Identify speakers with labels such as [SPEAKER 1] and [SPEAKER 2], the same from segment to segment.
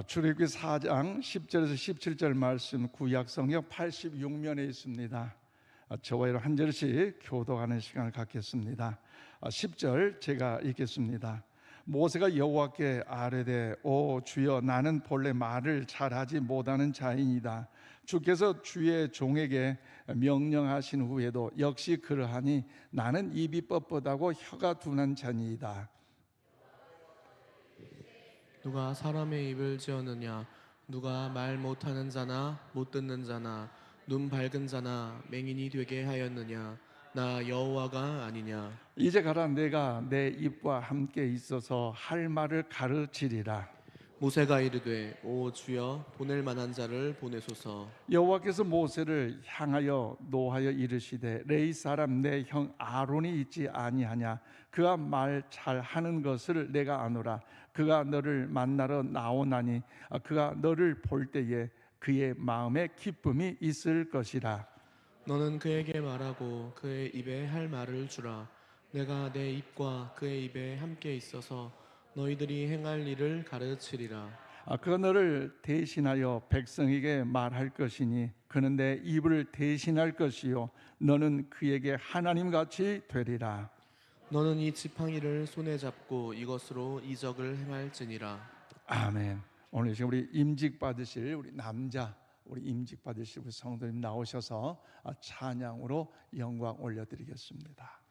[SPEAKER 1] 출애굽기 4장 10절에서 17절 말씀 구약 성경 86면에 있습니다. 저와 여러분 한 절씩 교독하는 시간을 갖겠습니다. 10절 제가 읽겠습니다. 모세가 여호와께 아뢰되 오 주여 나는 본래 말을 잘하지 못하는 자이니이다. 주께서 주의 종에게 명령하신 후에도 역시 그러하니 나는 입이 뻣뻣하고 혀가 둔한 자니이다.
[SPEAKER 2] 누가 사람의 입을 지었느냐? 누가 말 못하는 자나 못 듣는 자나 눈 밝은 자나 맹인이 되게 하였느냐? 나 여호와가 아니냐?
[SPEAKER 1] 이제 가라 내가 내 입과 함께 있어서 할 말을 가르치리라.
[SPEAKER 2] 모세가 이르되 오 주여 보낼 만한 자를 보내소서.
[SPEAKER 1] 여호와께서 모세를 향하여 노하여 이르시되 레위 사람 내 형 아론이 있지 아니하냐? 그가 말 잘하는 것을 내가 아노라. 그가 너를 만나러 나오나니 그가 너를 볼 때에 그의 마음에 기쁨이 있을 것이라.
[SPEAKER 2] 너는 그에게 말하고 그의 입에 할 말을 주라. 내가 내 입과 그의 입에 함께 있어서 너희들이 행할 일을 가르치리라.
[SPEAKER 1] 그가 너를 대신하여 백성에게 말할 것이니 그는 내 입을 대신할 것이요 너는 그에게 하나님같이 되리라.
[SPEAKER 2] 너는 이 지팡이를 손에 잡고 이것으로 이적을 행할지니라.
[SPEAKER 1] 아멘. 오늘 지금 우리 임직 받으실 우리 남자 우리 임직 받으실 우리 성도님 나오셔서 찬양으로 영광 올려드리겠습니다.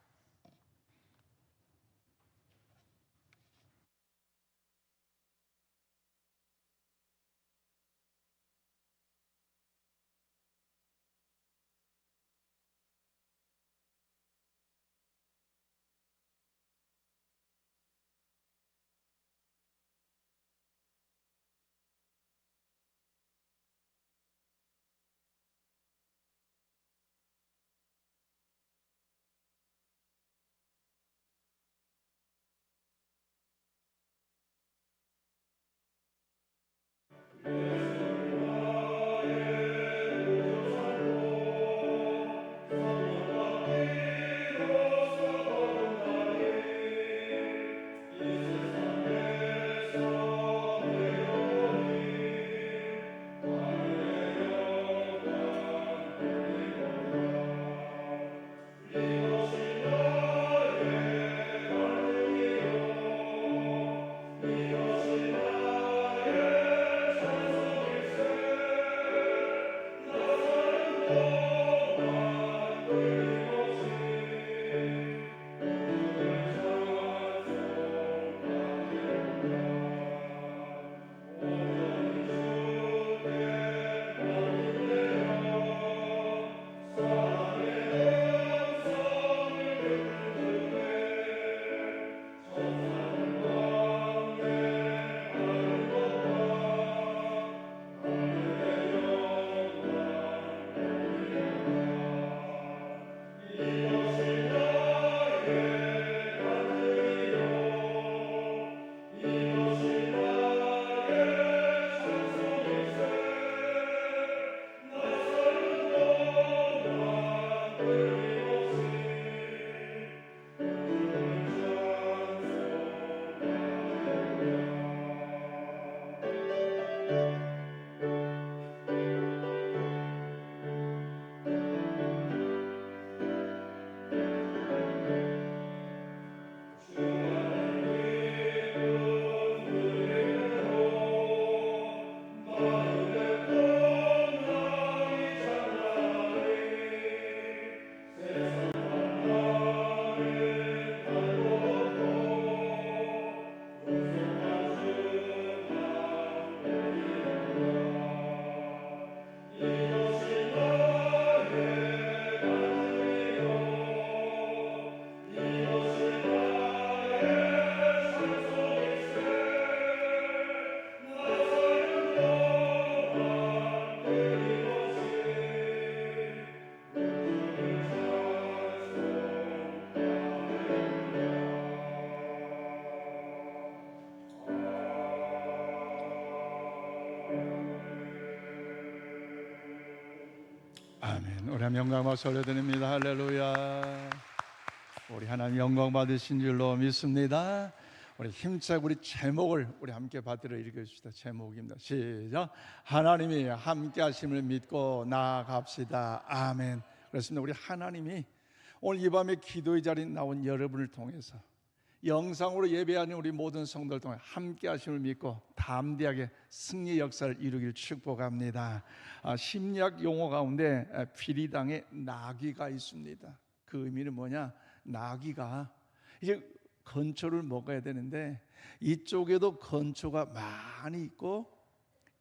[SPEAKER 1] 아멘. 우리 하나님 영광 박수 올려드립니다. 할렐루야. 우리 하나님 영광 받으신 줄로 믿습니다. 우리 힘차게 우리 제목을 우리 함께 받들어 읽어주시다. 제목입니다. 시작. 하나님이 함께 하심을 믿고 나아갑시다. 아멘. 그렇습니다. 우리 하나님이 오늘 이 밤에 기도의 자리에 나온 여러분을 통해서 영상으로 예배하는 우리 모든 성도를 통해 함께 하심을 믿고 담대하게 승리 역사를 이루길 축복합니다. 심리학 용어 가운데 피리당에 나귀가 있습니다. 그 의미는 뭐냐? 나귀가 이제 건초를 먹어야 되는데 이쪽에도 건초가 많이 있고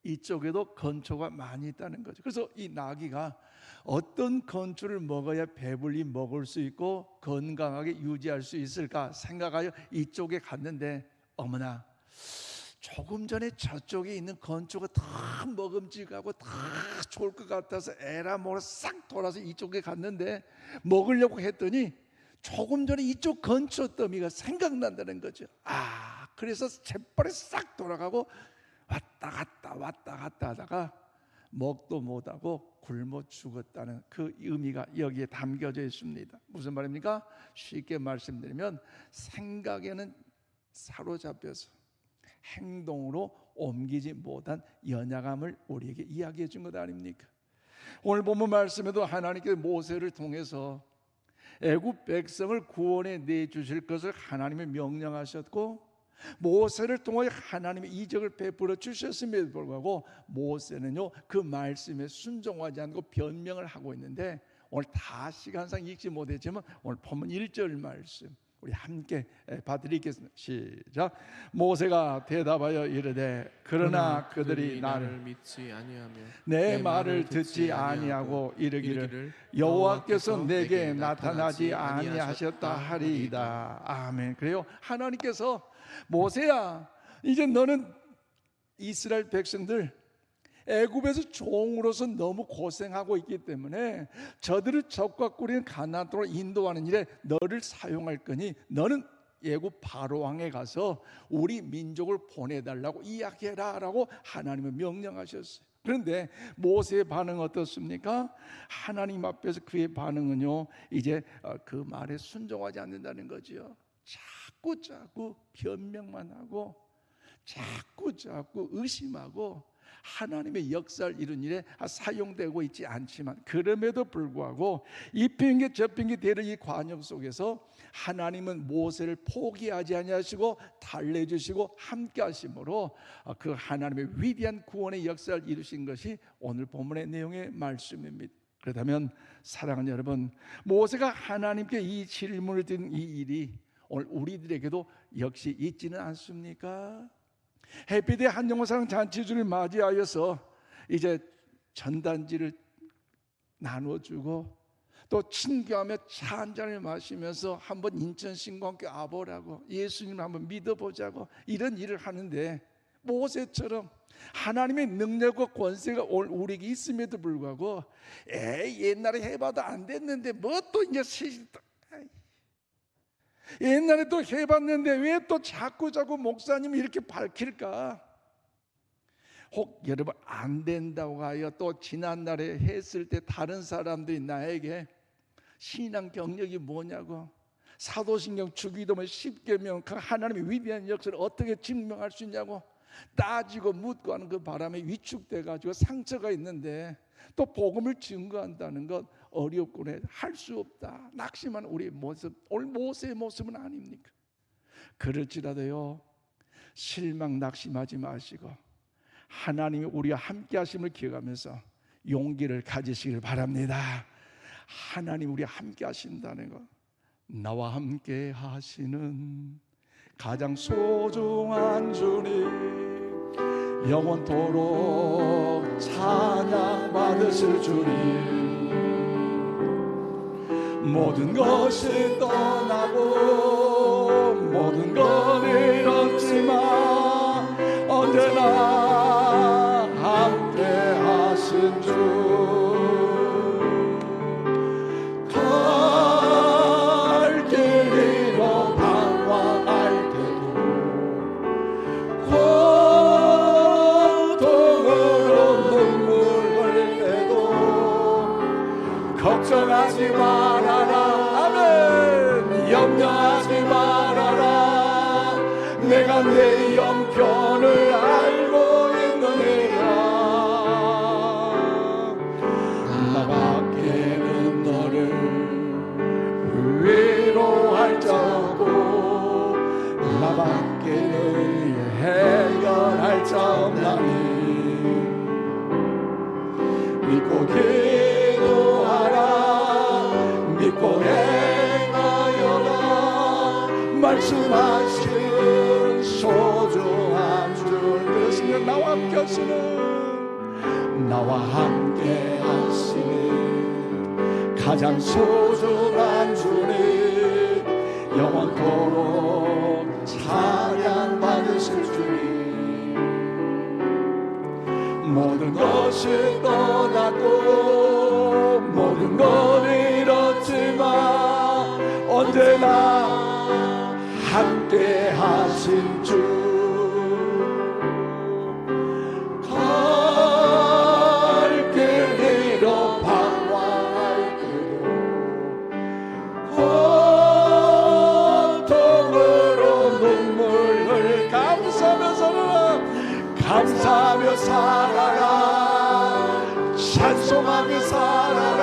[SPEAKER 1] 이쪽에도 건초가 많이 있다는 거죠. 그래서 이 나귀가 어떤 건초를 먹어야 배불리 먹을 수 있고 건강하게 유지할 수 있을까 생각하여 이쪽에 갔는데 어머나 조금 전에 저쪽에 있는 건초가 더 먹음직하고 더 좋을 것 같아서 에라 뭐라 싹 돌아서 이쪽에 갔는데 먹으려고 했더니 조금 전에 이쪽 건초 더미가 생각난다는 거죠. 그래서 재빨리 싹 돌아가고 왔다 갔다 하다가 먹도 못하고 굶어 죽었다는 그 의미가 여기에 담겨져 있습니다. 무슨 말입니까? 쉽게 말씀드리면 생각에는 사로잡혀서 행동으로 옮기지 못한 연약함을 우리에게 이야기해 준 것 아닙니까? 오늘 본문 말씀에도 하나님께서 모세를 통해서 애굽 백성을 구원해 내주실 것을 하나님이 명령하셨고 모세를 통해 하나님의 이적을 베풀어 주셨음에도 불구하고 모세는요 그 말씀에 순종하지 않고 변명을 하고 있는데 오늘 다 시간상 읽지 못했지만 오늘 본문 1절 말씀 우리 함께 받드리겠습니다. 시작. 모세가 대답하여 이르되 그러나 그들이 나를
[SPEAKER 2] 믿지 아니하며
[SPEAKER 1] 내 말을 듣지 아니하고 이르기를 여호와께서 내게 나타나지 아니하셨다 하리이다. 아멘. 그래요. 하나님께서 모세야 이제 너는 이스라엘 백성들 애굽에서 종으로서 너무 고생하고 있기 때문에 저들을 적과 꾸리는 가나안 땅으로 인도하는 일에 너를 사용할 거니 너는 애굽 바로 왕에 가서 우리 민족을 보내달라고 이야기해라 라고 하나님은 명령하셨어요. 그런데 모세의 반응은 어떻습니까? 하나님 앞에서 그의 반응은요 이제 그 말에 순종하지 않는다는 거죠. 자꾸 변명만 하고 자꾸 의심하고 하나님의 역사를 이룬 일에 사용되고 있지 않지만 그럼에도 불구하고 이 핑계 저 핑계 대는 이 관역 속에서 하나님은 모세를 포기하지 아니하시고 달래주시고 함께 하심으로 그 하나님의 위대한 구원의 역사를 이루신 것이 오늘 본문의 내용의 말씀입니다. 그렇다면 사랑하는 여러분, 모세가 하나님께 이 질문을 드린 이 일이 오늘 우리들에게도 역시 있지는 않습니까? 해피데이 한영호사랑 잔치주를 맞이하여서 이제 전단지를 나눠주고 또 친교하며 차 한 잔을 마시면서 한번 인천 신공학교 와보라고 예수님을 한번 믿어보자고 이런 일을 하는데 모세처럼 하나님의 능력과 권세가 우리에게 있음에도 불구하고 옛날에 해봐도 안 됐는데 뭐 또 이제 옛날에 또 해봤는데 왜 또 자꾸 목사님이 이렇게 밝힐까? 혹 여러분 안 된다고 하여 또 지난날에 했을 때 다른 사람들이 나에게 신앙 경력이 뭐냐고 사도신경 주기도문 10계명 그 하나님의 위대한 역사를 어떻게 증명할 수 있냐고 따지고 묻고 하는 그 바람에 위축돼 가지고 상처가 있는데 또 복음을 증거한다는 것 어렵고 할 수 없다 낙심한 우리의 모습 오늘 모세의 모습은 아닙니까? 그럴지라도요 실망 낙심하지 마시고 하나님이 우리와 함께 하심을 기억하면서 용기를 가지시길 바랍니다. 하나님 우리와 함께 하신다는 것 나와 함께 하시는 가장 소중한 주님 영원토록 찬양 받으실 주님 모든 것이 떠나고 모든 걸 잃었지만 언제나 함께 하신 주 갈 길 잃어 방황할 때도 고통으로 눈물 흘릴 때도 걱정하지 말아라 아멘 염려하지 말아라 내가 내 형편을 알고 있느니라. 나밖에는 너를 위로할 자 없고 나밖에는 해결할 자 없나니 믿고 기도하라 믿고 행하여라 말씀하시는 소중한 줄 그러시는 나와 함께 하시는 가장 소중한 주님 영원토록 찬양 받으실 주님 모든 것이 떠났고 모든 걸 잃었지만 언제나 함께 하신 주 갈 길 잃어 방황할 때도 고통으로 눈물을 감사하며 살아라 찬송하며 살아라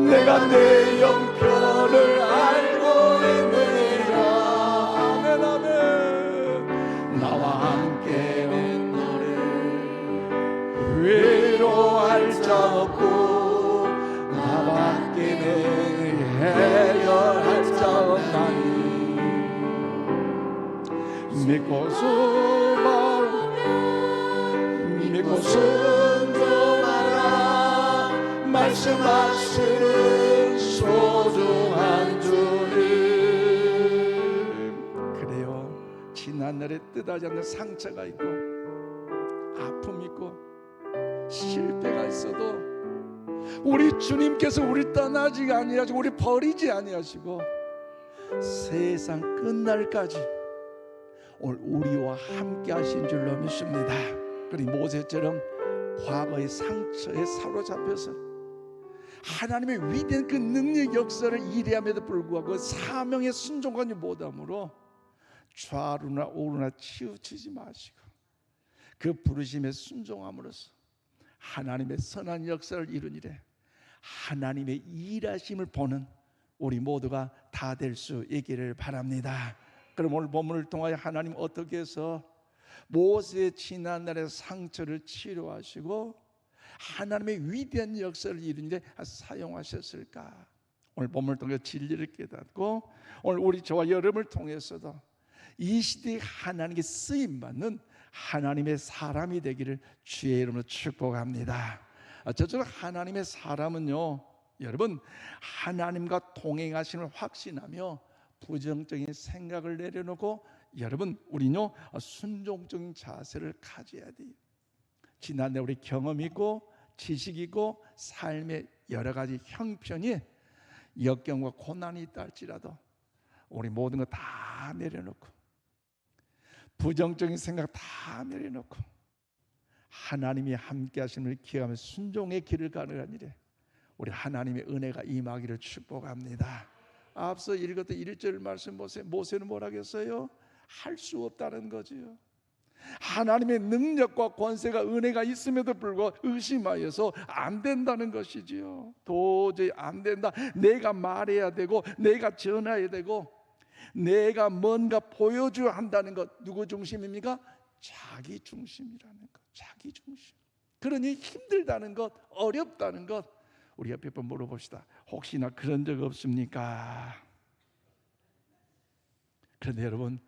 [SPEAKER 1] 내가 내 형편을 알고 있느니라. 아멘 아멘. 나와 함께는 너를 위로할 자 없고 나밖에는 해결할 자 없나니 믿고 순종하라 말씀하시는 소중한 주님. 그래요 지난날에 뜻하지 않는 상처가 있고 아픔이 있고 실패가 있어도 우리 주님께서 우리 떠나지 아니하시고 우리 버리지 아니하시고 세상 끝날까지 오늘 우리와 함께 하신 줄로 믿습니다. 그리고 모세처럼 과거의 상처에 사로잡혀서 하나님의 위대한 그 능력 역사를 이해함에도 불구하고 사명에 순종하지 못함으로 좌우나 오르나 치우치지 마시고 그 부르심에 순종함으로써 하나님의 선한 역사를 이루니래 하나님의 일하심을 보는 우리 모두가 다 될 수 있기를 바랍니다. 그럼 오늘 본문을 통하여 하나님 어떻게 해서 모세의 지난날의 상처를 치료하시고 하나님의 위대한 역사를 이루는데 사용하셨을까? 오늘 본문을 통해 진리를 깨닫고 오늘 우리 저와 여러분을 통해서도 이 시대에 하나님께 쓰임받는 하나님의 사람이 되기를 주의 이름으로 축복합니다. 저처럼 하나님의 사람은요 여러분 하나님과 동행하심을 확신하며 부정적인 생각을 내려놓고 여러분 우리는요 순종적인 자세를 가져야 돼요. 지난해 우리 경험이고 지식이고 삶의 여러 가지 형편이 역경과 고난이 있다 할지라도 우리 모든 거 다 내려놓고 부정적인 생각 다 내려놓고 하나님이 함께 하심을 기억하며 순종의 길을 가는 일에 우리 하나님의 은혜가 임하기를 축복합니다. 앞서 읽었던 1절 말씀 보세요. 모세는 뭐라고 했어요? 할 수 없다는 거지요. 하나님의 능력과 권세가 은혜가 있음에도 불구하고 의심하여서 안 된다는 것이지요. 도저히 안 된다. 내가 말해야 되고 내가 전해야 되고 내가 뭔가 보여줘야 한다는 것. 누구 중심입니까? 자기 중심이라는 것. 자기 중심. 그러니 힘들다는 것, 어렵다는 것. 우리 옆에 분 물어봅시다. 혹시나 그런 적 없습니까? 그런데 여러분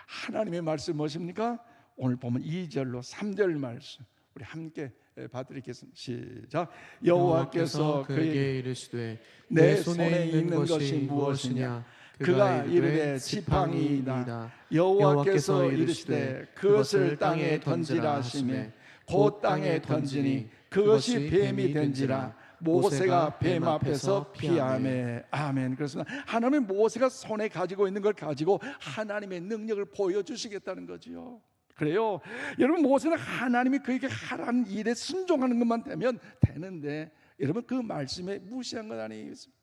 [SPEAKER 1] 하나님의 말씀 무엇입니까? 오늘 보면 2절로 3절 말씀 우리 함께 봐드리겠습니다. 시작. 여호와께서
[SPEAKER 2] 그에게 이르시되
[SPEAKER 1] 내 손에 있는 것이 무엇이냐? 그가 이르되 지팡이이다. 여호와께서 이르시되 그것을 땅에 던지라 하시매 곧 땅에 던지니 그것이 뱀이 된지라. 모세가 뱀 앞에서 피하매. 아멘. 그래서 하나님의 모세가 손에 가지고 있는 걸 가지고 하나님의 능력을 보여주시겠다는 거지요. 그래요. 여러분 모세는 하나님이 그에게 하라는 일에 순종하는 것만 되면 되는데 여러분 그 말씀에 무시한 것 아니겠습니까?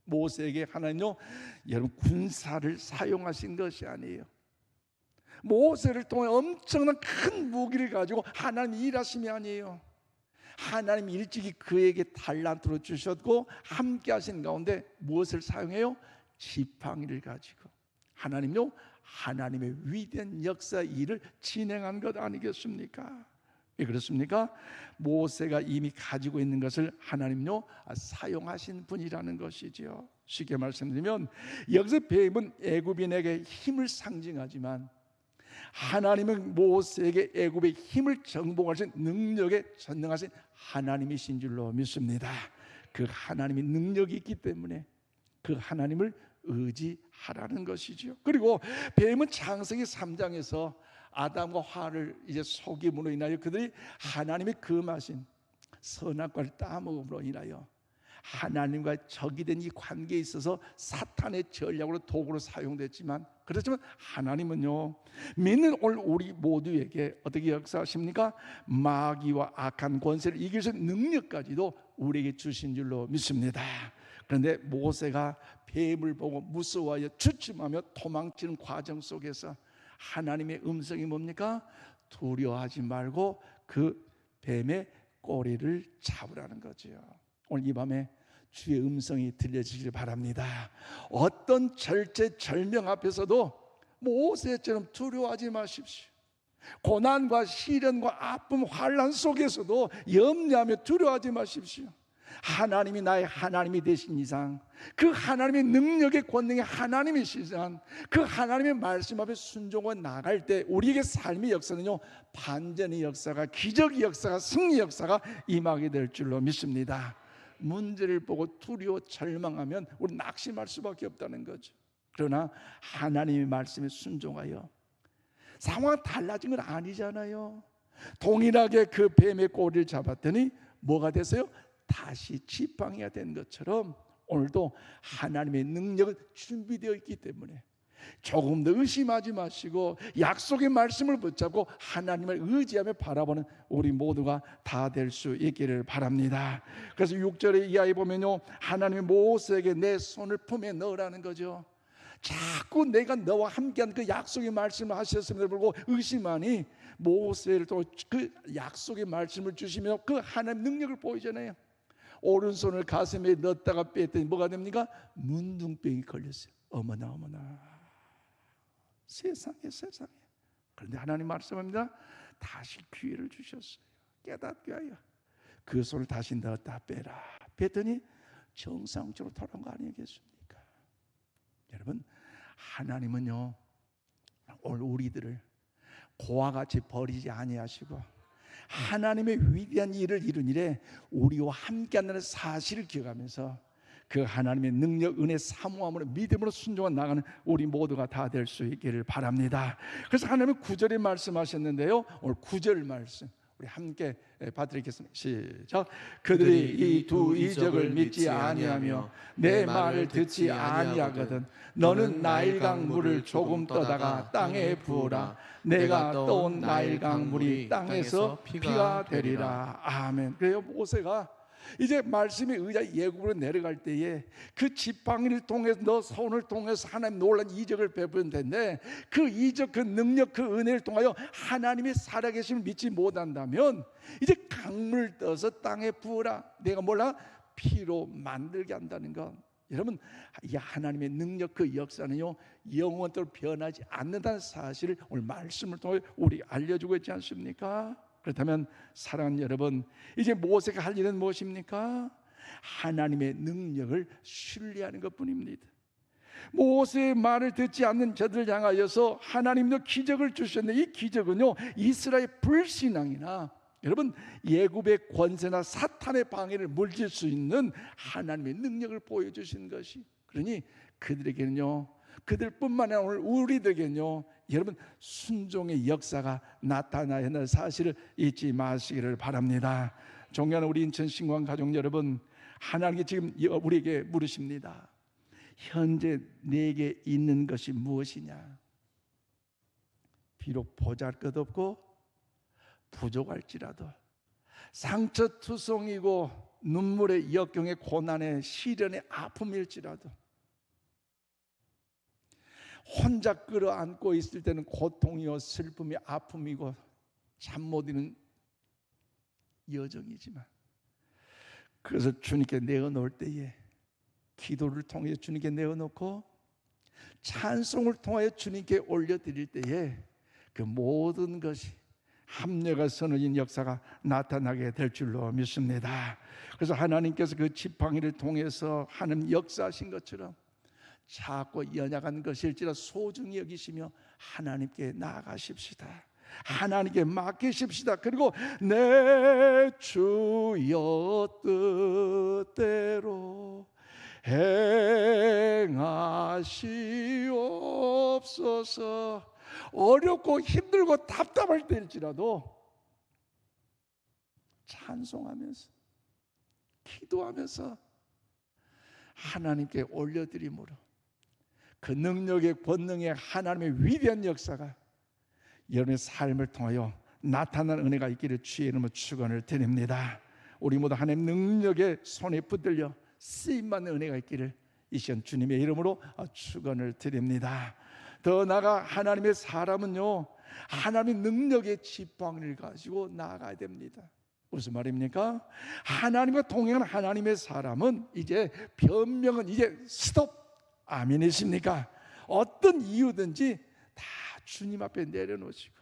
[SPEAKER 1] 모세에게 하나님요 여러분 군사를 사용하신 것이 아니에요. 모세를 통해 엄청난 큰 무기를 가지고 하나님이 일하심이 아니에요. 하나님이 일찍이 그에게 달란트로 주셨고 함께 하신 가운데 무엇을 사용해요? 지팡이를 가지고 하나님요, 하나님의 위대한 역사 일을 진행한 것 아니겠습니까? 왜 그렇습니까? 모세가 이미 가지고 있는 것을 하나님요 사용하신 분이라는 것이지요. 쉽게 말씀드리면 여기서 뱀은 애굽인에게 힘을 상징하지만 하나님은 모세에게 애굽의 힘을 정복하신 능력에 전능하신 하나님이신 줄로 믿습니다. 그 하나님의 능력이 있기 때문에 그 하나님을 의지하라는 것이죠. 그리고 뱀은 창세기 3장에서 아담과 하와를 이제 속임으로 인하여 그들이 하나님의 금하신 선악과를 따먹음으로 인하여 하나님과 적이 된 이 관계에 있어서 사탄의 전략으로 도구로 사용됐지만, 그렇지만 하나님은요 믿는 오늘 우리 모두에게 어떻게 역사하십니까? 마귀와 악한 권세를 이길 수 있는 능력까지도 우리에게 주신 줄로 믿습니다. 그런데 모세가 뱀을 보고 무서워하여 주춤하며 도망치는 과정 속에서 하나님의 음성이 뭡니까? 두려워하지 말고 그 뱀의 꼬리를 잡으라는 거죠. 오늘 이 밤에 주의 음성이 들려지길 바랍니다. 어떤 절체절명 앞에서도 모세처럼 두려워하지 마십시오. 고난과 시련과 아픔, 환난 속에서도 염려하며 두려워하지 마십시오. 하나님이 나의 하나님이 되신 이상, 그 하나님의 능력의 권능의 하나님이신 이상, 그 하나님의 말씀 앞에 순종하고 나갈 때 우리에게 삶의 역사는요 반전의 역사가, 기적의 역사가, 승리 역사가 임하게 될 줄로 믿습니다. 문제를 보고 두려워 절망하면 우리 낙심할 수밖에 없다는 거죠. 그러나 하나님의 말씀에 순종하여 상황이 달라진 건 아니잖아요. 동일하게 그 뱀의 꼬리를 잡았더니 뭐가 됐어요? 다시 지팡이가 된 것처럼 오늘도 하나님의 능력은 준비되어 있기 때문에 조금 더 의심하지 마시고 약속의 말씀을 붙잡고 하나님을 의지하며 바라보는 우리 모두가 다 될 수 있기를 바랍니다. 그래서 6절에 이하에 보면요, 하나님이 모세에게 내 손을 품에 넣으라는 거죠. 자꾸 내가 너와 함께한 그 약속의 말씀을 하셨음에도 불구하고 의심하니 모세를 또 그 약속의 말씀을 주시며 그 하나님의 능력을 보이잖아요. 오른손을 가슴에 넣었다가 뺐더니 뭐가 됩니까? 문둥병이 걸렸어요. 어머나 어머나, 세상에. 그런데 하나님 말씀합니다. 다시 기회를 주셨어요. 깨닫게 하여 그 손을 다시 넣었다 빼라. 뺐더니 정상적으로 돌아온 거 아니겠습니까? 여러분, 하나님은요 오늘 우리들을 고와 같이 버리지 아니하시고 하나님의 위대한 일을 이룬 일에 우리와 함께한다는 사실을 기억하면서 그 하나님의 능력, 은혜, 사모함으로 믿음으로 순종해 나가는 우리 모두가 다 될 수 있기를 바랍니다. 그래서 하나님은 9절에 말씀하셨는데요, 오늘 9절 말씀 우리 함께 받드리겠습니다. 시작. 그들이 이 두 이적을 믿지 아니하며 내 말을 듣지 아니하거든 너는 나일강 물을 조금 떠다가 땅에 부으라. 내가 떠온 나일강 물이 땅에서 피가 되리라. 아멘. 그래요, 모세가 이제 말씀의 의자 예굽으로 내려갈 때에 그 지팡이를 통해서 너 손을 통해서 하나님 놀란 이적을 베푸는 텐데 그 이적, 그 능력, 그 은혜를 통하여 하나님의 살아계심을 믿지 못한다면 이제 강물을 떠서 땅에 부으라. 내가 몰라 피로 만들게 한다는 것. 여러분, 이 하나님의 능력, 그 역사는요 영원토록 변하지 않는다는 사실을 오늘 말씀을 통해 우리 알려주고 있지 않습니까? 그렇다면 사랑하는 여러분, 이제 모세가 할 일은 무엇입니까? 하나님의 능력을 신뢰하는 것뿐입니다. 모세의 말을 듣지 않는 저들을 향하여서 하나님도 기적을 주셨는데 이 기적은요 이스라엘 불신앙이나 여러분 예굽의 권세나 사탄의 방해를 물질 수 있는 하나님의 능력을 보여주신 것이, 그러니 그들에게는요, 그들뿐만 아니라 오늘 우리들에게는요 여러분 순종의 역사가 나타나야 하는 사실을 잊지 마시기를 바랍니다. 존경하는 우리 인천 신광 가족 여러분, 하나님께 지금 우리에게 물으십니다. 현재 내게 있는 것이 무엇이냐? 비록 보잘것없고 부족할지라도 상처투성이고 눈물의 역경의 고난의 시련의 아픔일지라도 혼자 끌어안고 있을 때는 고통이요 슬픔이 아픔이고 잠 못 이루는 여정이지만, 그래서 주님께 내어놓을 때에 기도를 통해 주님께 내어놓고 찬송을 통하여 주님께 올려드릴 때에 그 모든 것이 합력과 선어진 역사가 나타나게 될 줄로 믿습니다. 그래서 하나님께서 그 지팡이를 통해서 하나님 역사하신 것처럼 작고 연약한 것일지라 소중히 여기시며 하나님께 나아가십시다. 하나님께 맡기십시다. 그리고 내 주여 뜻대로 행하시옵소서. 어렵고 힘들고 답답할 때일지라도 찬송하면서 기도하면서 하나님께 올려드림으로 그 능력의 권능의 하나님의 위대한 역사가 여러분의 삶을 통하여 나타나는 은혜가 있기를 주의 이름으로 축원을 드립니다. 우리 모두 하나님 능력의 손에 붙들려 쓰임받는 은혜가 있기를 이 시간 주님의 이름으로 축원을 드립니다. 더 나아가 하나님의 사람은요, 하나님의 능력의 지팡이를 가지고 나아가야 됩니다. 무슨 말입니까? 하나님과 동행하는 하나님의 사람은 이제 변명은 이제 스톱. 아멘이십니까? 어떤 이유든지 다 주님 앞에 내려놓으시고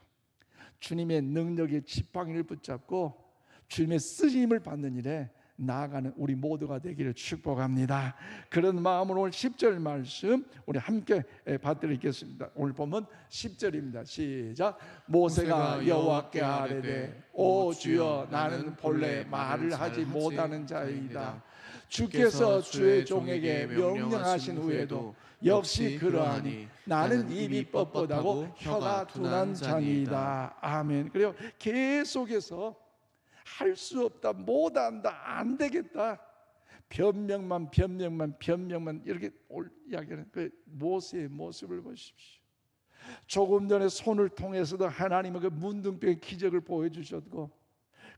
[SPEAKER 1] 주님의 능력의 지팡이를 붙잡고 주님의 쓰임을 받는 일에 나아가는 우리 모두가 되기를 축복합니다. 그런 마음으로 오늘 10절 말씀 우리 함께 받드리겠습니다. 오늘 보면 10절입니다. 시작. 모세가 여호와께 아뢰되 오 주여 나는 본래 말을 하지 못하는 자이다. 주께서 주의 종에게 명령하신 후에도 역시 그러하니 나는 입이 뻣뻣하고 혀가 둔한 자니이다. 아멘. 그래요. 계속해서 할 수 없다, 못한다, 안 되겠다, 변명만 이렇게 이야기하는 그 모세의 모습을 보십시오. 조금 전에 손을 통해서도 하나님은 그 문둥병의 기적을 보여주셨고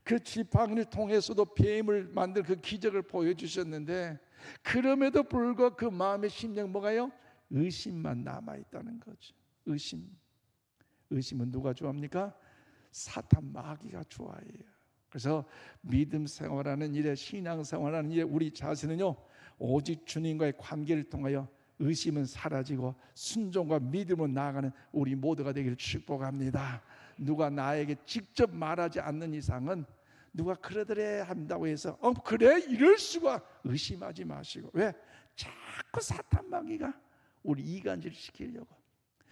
[SPEAKER 1] 그 지팡이를 통해서도 뱀을 만들 그 기적을 보여주셨는데 그럼에도 불구하고 그 마음의 심령 뭐가요? 의심만 남아있다는 거죠. 의심은 누가 좋아합니까? 사탄 마귀가 좋아해요. 그래서 믿음 생활하는 일에 신앙 생활하는 일에 우리 자신은요 오직 주님과의 관계를 통하여 의심은 사라지고 순종과 믿음으로 나아가는 우리 모두가 되기를 축복합니다. 누가 나에게 직접 말하지 않는 이상은 누가 그러더래 한다고 해서 그래 이럴 수가 의심하지 마시고, 왜? 자꾸 사탄 마귀가 우리 이간질 시키려고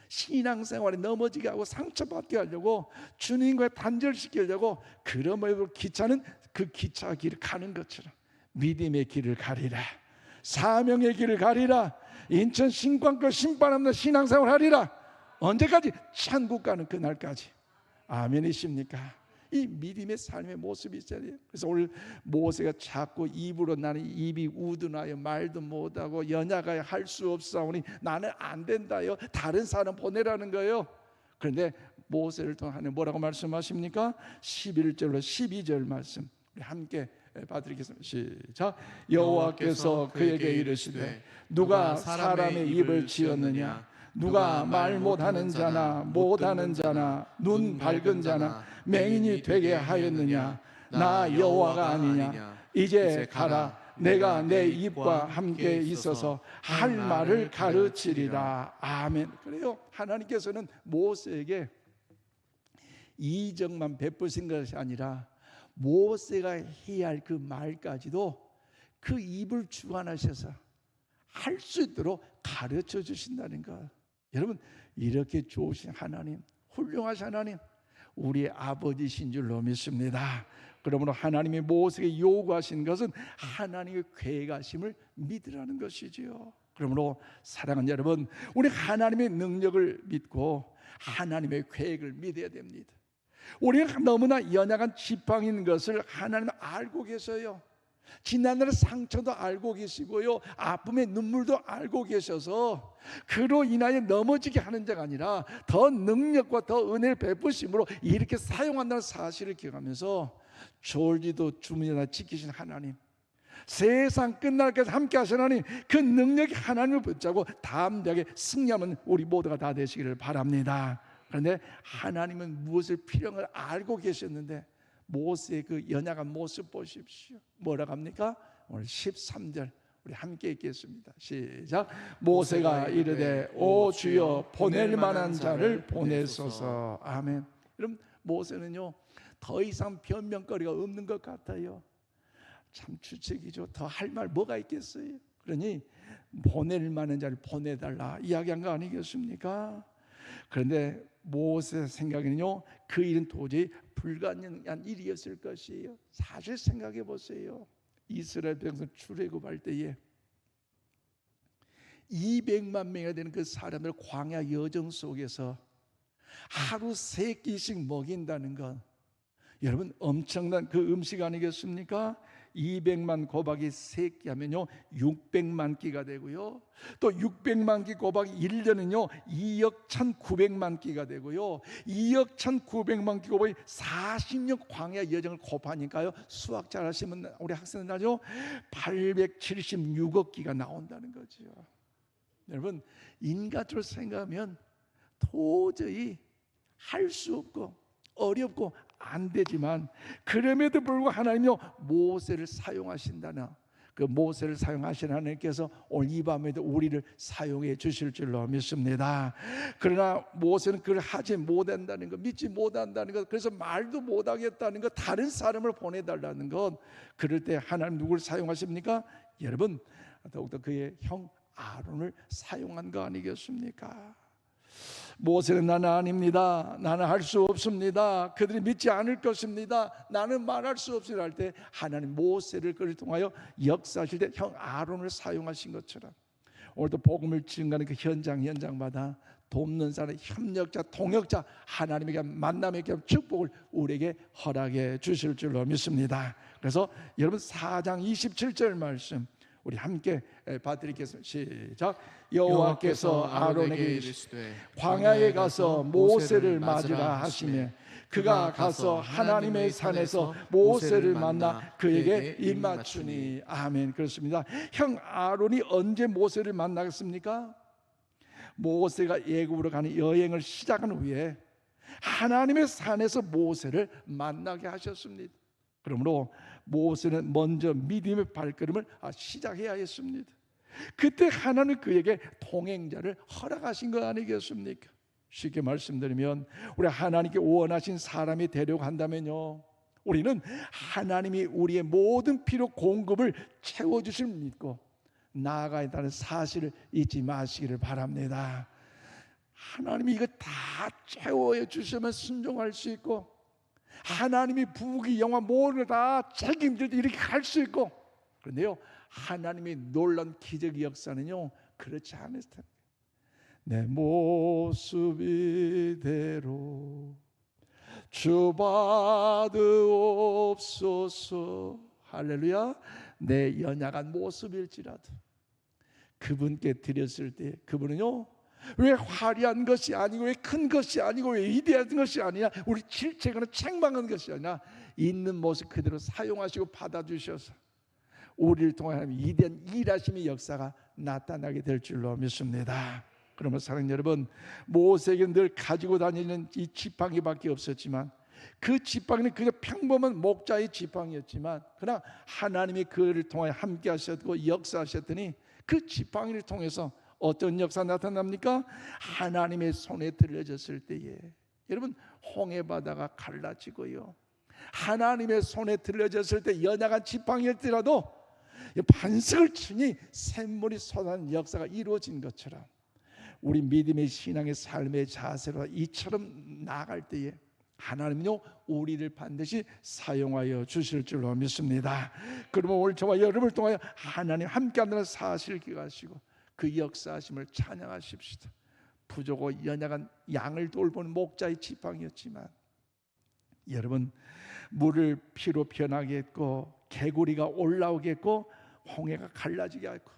[SPEAKER 1] 신앙생활에 넘어지게 하고 상처받게 하려고 주님과 단절시키려고 그러므로 기차는 그 기차 길을 가는 것처럼 믿음의 길을 가리라, 사명의 길을 가리라, 인천 신광교 심판 없는 신앙생활 하리라. 언제까지? 천국 가는 그날까지. 아멘이십니까? 이 믿음의 삶의 모습이 있어야 돼요. 그래서 오늘 모세가 자꾸 입으로 나는 입이 우둔하여 말도 못하고 연약하여 할 수 없사오니 나는 안 된다요, 다른 사람 보내라는 거예요. 그런데 모세를 통해 하나님 뭐라고 말씀하십니까? 11절로 12절 말씀 우리 함께 봐드리겠습니다. 시작. 여호와께서 그에게 이르시되 누가 사람의 입을 지었느냐? 누가 말 못하는 자나 못하는 자나 눈 밝은 자나 맹인이 되게 하였느냐? 나 여호와가 아니냐? 이제 가라. 내가 내 입과 함께 있어서 할 말을 가르치리라. 아멘. 그래요. 하나님께서는 모세에게 이적만 베푸신 것이 아니라 모세가 해야 할 그 말까지도 그 입을 주관하셔서 할 수 있도록 가르쳐 주신다는 것. 여러분, 이렇게 좋으신 하나님, 훌륭하신 하나님, 우리의 아버지신 줄로 믿습니다. 그러므로 하나님이 모세에게 요구하신 것은 하나님의 계획하심을 믿으라는 것이지요. 그러므로 사랑하는 여러분, 우리 하나님의 능력을 믿고 하나님의 계획을 믿어야 됩니다. 우리가 너무나 연약한 지팡이인 것을 하나님은 알고 계셔요. 지난날의 상처도 알고 계시고요, 아픔의 눈물도 알고 계셔서 그로 인하여 넘어지게 하는 자가 아니라 더 능력과 더 은혜를 베푸심으로 이렇게 사용한다는 사실을 기억하면서 졸지도 주무니나 지키신 하나님, 세상 끝날까지 함께 하시나니 그 능력이 하나님을 붙잡고 담대하게 승리하면 우리 모두가 다 되시기를 바랍니다. 그런데 하나님은 무엇을 필요한 걸 알고 계셨는데 모세의 그 연약한 모습 보십시오. 뭐라고 합니까? 오늘 13절 우리 함께 읽겠습니다. 시작. 모세가 이르되 오 주여 보낼 만한 자를 보내소서. 아멘. 여러분, 모세는요 더 이상 변명거리가 없는 것 같아요. 참 주책이죠. 더 할 말 뭐가 있겠어요. 그러니 보낼 만한 자를 보내달라 이야기한 거 아니겠습니까? 그런데 모세 생각에는요 그 일은 도저히 불가능한 일이었을 것이에요. 사실 생각해 보세요. 이스라엘 백성 출애굽할 때에 200만 명이 되는 그 사람들 광야 여정 속에서 하루 3끼씩 먹인다는 건 여러분 엄청난 그 음식 아니겠습니까? 200만 곱하기 3끼 하면요 600만 끼가 되고요, 또 600만 끼 곱하기 1년은요 2억 1900만 끼가 되고요, 2억 1900만 끼 곱하기 40년 광야 여정을 곱하니까요 수학 잘 하시면 우리 학생들 나죠 876억 끼가 나온다는 거죠. 여러분, 인간적으로 생각하면 도저히 할 수 없고 어렵고 안 되지만 그럼에도 불구하고 하나님이요 모세를 사용하신다는 그 모세를 사용하신 하나님께서 오늘 이 밤에도 우리를 사용해 주실 줄로 믿습니다. 그러나 모세는 그걸 하지 못한다는 것, 믿지 못한다는 것, 그래서 말도 못하겠다는 것, 다른 사람을 보내달라는 것, 그럴 때 하나님 누구를 사용하십니까? 여러분, 더욱더 그의 형 아론을 사용한 거 아니겠습니까? 모세는 나는 아닙니다. 나는 할 수 없습니다. 그들이 믿지 않을 것입니다. 나는 말할 수 없습니다 할 때 하나님 모세를 그를 통하여 역사하실 때 형 아론을 사용하신 것처럼 오늘도 복음을 증거하는 그 현장마다 돕는 사람, 협력자, 동역자 하나님에게 만남의 축복을 우리에게 허락해 주실 줄로 믿습니다. 그래서 여러분 4장 27절 말씀 우리 함께 봐드리겠습니다. 시작. 여호와께서 아론에게 이르시되 광야에 가서 모세를 맞으라 하시며 그가 가서 하나님의 산에서 모세를 만나 그에게 입맞추니. 아멘. 그렇습니다. 형 아론이 언제 모세를 만나겠습니까? 모세가 애굽으로 가는 여행을 시작한 후에 하나님의 산에서 모세를 만나게 하셨습니다. 그러므로 모세는 먼저 믿음의 발걸음을 시작해야 했습니다. 그때 하나님은 그에게 동행자를 허락하신 거 아니겠습니까? 쉽게 말씀드리면 우리 하나님께 원하신 사람이 되려고 한다면요 우리는 하나님이 우리의 모든 필요 공급을 채워주실 믿고 나아가야 한다는 사실을 잊지 마시기를 바랍니다. 하나님이 이거 다 채워 주시면 순종할 수 있고 하나님이 부귀 영화 모든 걸 다 책임질 때 이렇게 할 수 있고, 그런데요 하나님의 놀라운 기적의 역사는요 그렇지 않을 텐데 내 모습 이대로 주 받으옵소서. 할렐루야. 내 연약한 모습일지라도 그분께 드렸을 때 그분은요 왜 화려한 것이 아니고 왜 큰 것이 아니고 왜 위대한 것이 아니냐, 우리 질책하는 책망한 것이 아니라 있는 모습 그대로 사용하시고 받아주셔서 우리를 통해 하나님 위대한 일하심의 역사가 나타나게 될 줄로 믿습니다. 그러면 사랑하는 여러분, 모세에게 늘 가지고 다니는 이 지팡이밖에 없었지만 그 지팡이는 그저 평범한 목자의 지팡이였지만 그러나 하나님이 그를 통해 함께 하셨고 역사하셨더니 그 지팡이를 통해서 어떤 역사 나타납니까? 하나님의 손에 들려졌을 때에 여러분 홍해바다가 갈라지고요, 하나님의 손에 들려졌을 때 연약한 지팡이일지라도 반석을 치니 샘물이 솟아나는 역사가 이루어진 것처럼 우리 믿음의 신앙의 삶의 자세로 이처럼 나아갈 때에 하나님은요 우리를 반드시 사용하여 주실 줄로 믿습니다. 그러면 오늘 저와 여러분을 통하여 하나님 함께한다는 사실을 기억하시고 그 역사하심을 찬양하십시다. 부족하고 연약한 양을 돌보는 목자의 지팡이였지만 여러분 물을 피로 변하게 했고 개구리가 올라오게 했고 홍해가 갈라지게 하고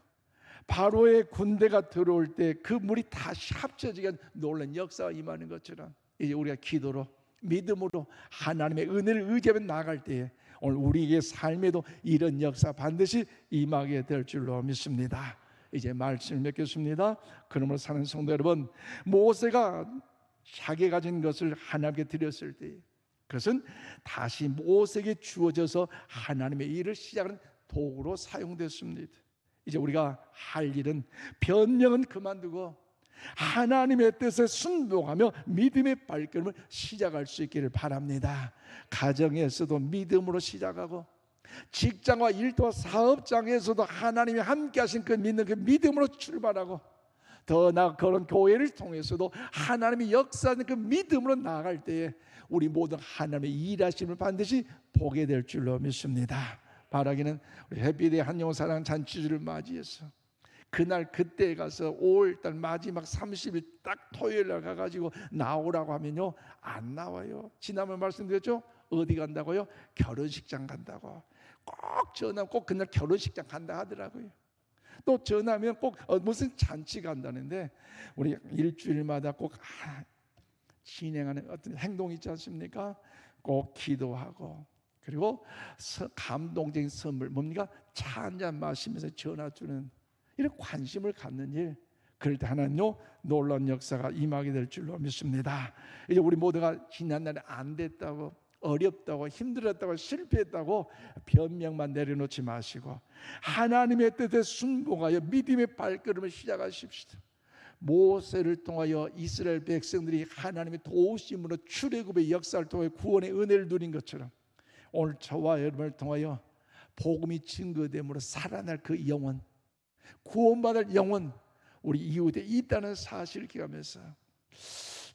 [SPEAKER 1] 바로의 군대가 들어올 때 그 물이 다시 합쳐지게 한 놀라운 역사가 임하는 것처럼 이제 우리가 기도로 믿음으로 하나님의 은혜를 의지하며 나아갈 때에 오늘 우리의 삶에도 이런 역사 반드시 임하게 될 줄로 믿습니다. 이제 말씀을 맺겠습니다. 그러므로 사는 성도 여러분, 모세가 자기 가진 것을 하나님께 드렸을 때 그것은 다시 모세에게 주어져서 하나님의 일을 시작하는 도구로 사용됐습니다. 이제 우리가 할 일은 변명은 그만두고 하나님의 뜻에 순종하며 믿음의 발걸음을 시작할 수 있기를 바랍니다. 가정에서도 믿음으로 시작하고 직장과 일터와 사업장에서도 하나님이 함께 하신 그 믿는 그 믿음으로 출발하고 더 나아가 그런 교회를 통해서도 하나님이 역사하는 그 믿음으로 나아갈 때에 우리 모두 하나님의 일하심을 반드시 보게 될 줄로 믿습니다. 바라기는 우리 해피데이 한영사랑 잔치주를 맞이해서 그날 그때 가서 5월달 마지막 30일 딱 토요일날 가가지고 나오라고 하면요 안 나와요. 지난번 말씀드렸죠? 어디 간다고요? 결혼식장 간다고. 꼭 전화하면 꼭 그날 결혼식장 간다 하더라고요. 또 전화하면 꼭 무슨 잔치 간다는데 우리 일주일마다 꼭 진행하는 어떤 행동이 있지 않습니까? 꼭 기도하고 그리고 감동적인 선물 뭡니까? 차 한잔 마시면서 전화 주는 이런 관심을 갖는 일, 그럴 때 하나님요 놀라운 역사가 임하게 될 줄로 믿습니다. 이제 우리 모두가 지난날에 안 됐다고 어렵다고 힘들었다고 실패했다고 변명만 내려놓지 마시고 하나님의 뜻에 순종하여 믿음의 발걸음을 시작하십시다. 모세를 통하여 이스라엘 백성들이 하나님의 도우심으로 출애굽의 역사를 통해 구원의 은혜를 누린 것처럼 오늘 저와 여러분을 통하여 복음이 증거됨으로 살아날 그 영혼, 구원받을 영혼 우리 이웃에 있다는 사실을 기억하면서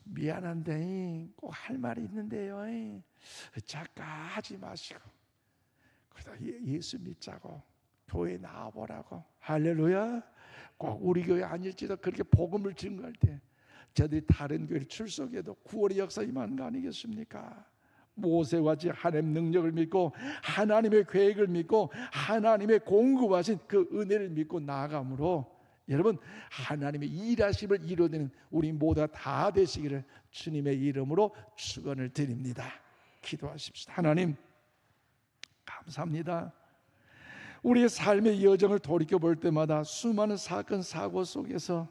[SPEAKER 1] 미안한데 꼭 할 말이 있는데요, 작가 하지 마시고 그러다 예수 믿자고 교회 나와보라고. 할렐루야. 꼭 우리 교회 아닐지도 그렇게 복음을 증거할 때 저들이 다른 교회를 출석해도 구원의 역사 임하는 거 아니겠습니까? 모세와 같이 하나님의 능력을 믿고 하나님의 계획을 믿고 하나님의 공급하신 그 은혜를 믿고 나아감으로 여러분 하나님의 일하심을 이루어내는 우리 모두가 다 되시기를 주님의 이름으로 축원을 드립니다. 기도하십시다. 하나님 감사합니다. 우리의 삶의 여정을 돌이켜볼 때마다 수많은 사건 사고 속에서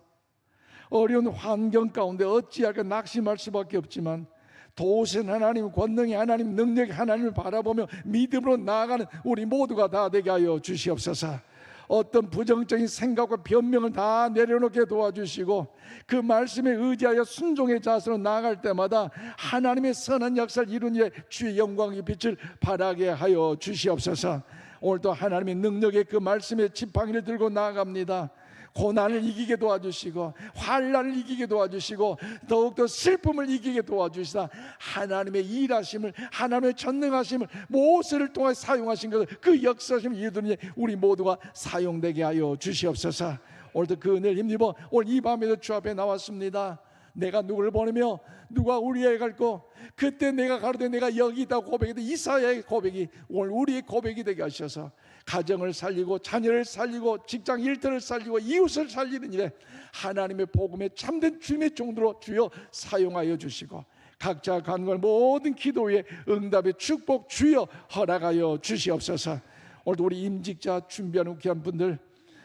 [SPEAKER 1] 어려운 환경 가운데 어찌할까 낙심할 수밖에 없지만 도우신 하나님, 권능의 하나님, 능력의 하나님을 바라보며 믿음으로 나아가는 우리 모두가 다 되게 하여 주시옵소서. 어떤 부정적인 생각과 변명을 다 내려놓게 도와주시고 그 말씀에 의지하여 순종의 자세로 나아갈 때마다 하나님의 선한 역사를 이룬 예 주의 영광의 빛을 발하게 하여 주시옵소서. 오늘도 하나님의 능력의 그 말씀의 지팡이를 들고 나아갑니다. 고난을 이기게 도와주시고 환난을 이기게 도와주시고 더욱더 슬픔을 이기게 도와주시다 하나님의 일하심을 하나님의 전능하심을 모세를 통해 사용하신 것을 그 역사심을 이루니 우리 모두가 사용되게 하여 주시옵소서. 오늘도 그 은혜를 힘입어 오늘 이 밤에도 주 앞에 나왔습니다. 내가 누구를 보내며 누가 우리에게 갈고 그때 내가 가로되 내가 여기 있다고 고백했던 이사야의 고백이 오늘 우리의 고백이 되게 하셔서 가정을 살리고 자녀를 살리고 직장 일터를 살리고 이웃을 살리는 일에 하나님의 복음에 참된 주님의 종도로 주여 사용하여 주시고 각자 간구할 모든 기도에 응답의 축복 주여 허락하여 주시옵소서. 오늘도 우리 임직자 준비하는 귀한 분들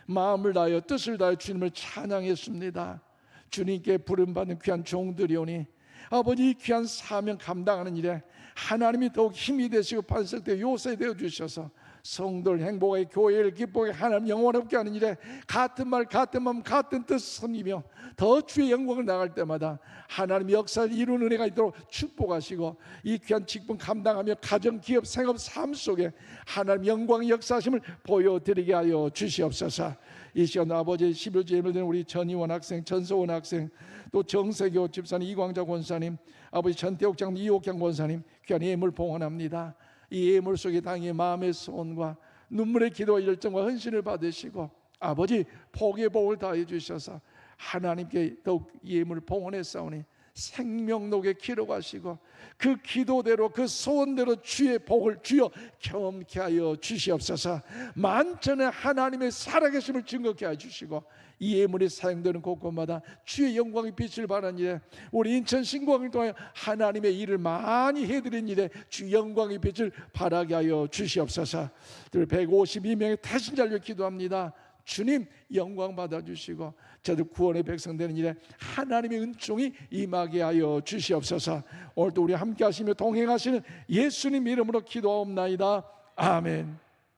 [SPEAKER 1] 마음을 다하여 뜻을 다하여 주님을 찬양했습니다. 주님께 부름받는 귀한 종들이오니 아버지 귀한 사명 감당하는 일에 하나님이 더욱 힘이 되시고 반석되어 요새되어 주셔서 성도를 행복하게 교회를 기쁘게 하나님 영원롭게 하는 일에 같은 말 같은 마음 같은 뜻 섬기며 더 주의 영광을 나갈 때마다 하나님 역사를 이루는 은혜가 있도록 축복하시고 이 귀한 직분 감당하며 가정 기업 생업 삶 속에 하나님 영광의 역사하심을 보여드리게 하여 주시옵소서. 이 시간 아버지 11주 예물 드리는 우리 전희원 학생 전소원 학생 또 정세교 집사님 이광자 권사님 아버지 전태옥 장님 이옥경 권사님 귀한 예물 봉헌합니다. 이 예물 속에 당의 마음의 소원과 눈물의 기도와 열정과 헌신을 받으시고 아버지 복의 복을 다해 주셔서 하나님께 더욱 예물을 봉헌했사오니 생명록에 기록하시고 그 기도대로 그 소원대로 주의 복을 주여 경험케 하여 주시옵소서. 만천의 하나님의 살아계심을 증거케 하여 주시고 이 예물이 사용되는 곳곳마다 주의 영광의 빛을 발한 일에 우리 인천 신공항을 통하여 하나님의 일을 많이 해드린 일에 주 영광의 빛을 발하게 하여 주시옵소서. 152명의 태신자를 위해 기도합니다. 주님 영광 받아주시고 저들 구원의 백성 되는 일에 하나님의 은총이 임하게 하여 주시옵소서. 오늘도 우리 함께 하시며 동행하시는 예수님 이름으로 기도하옵나이다. 아멘.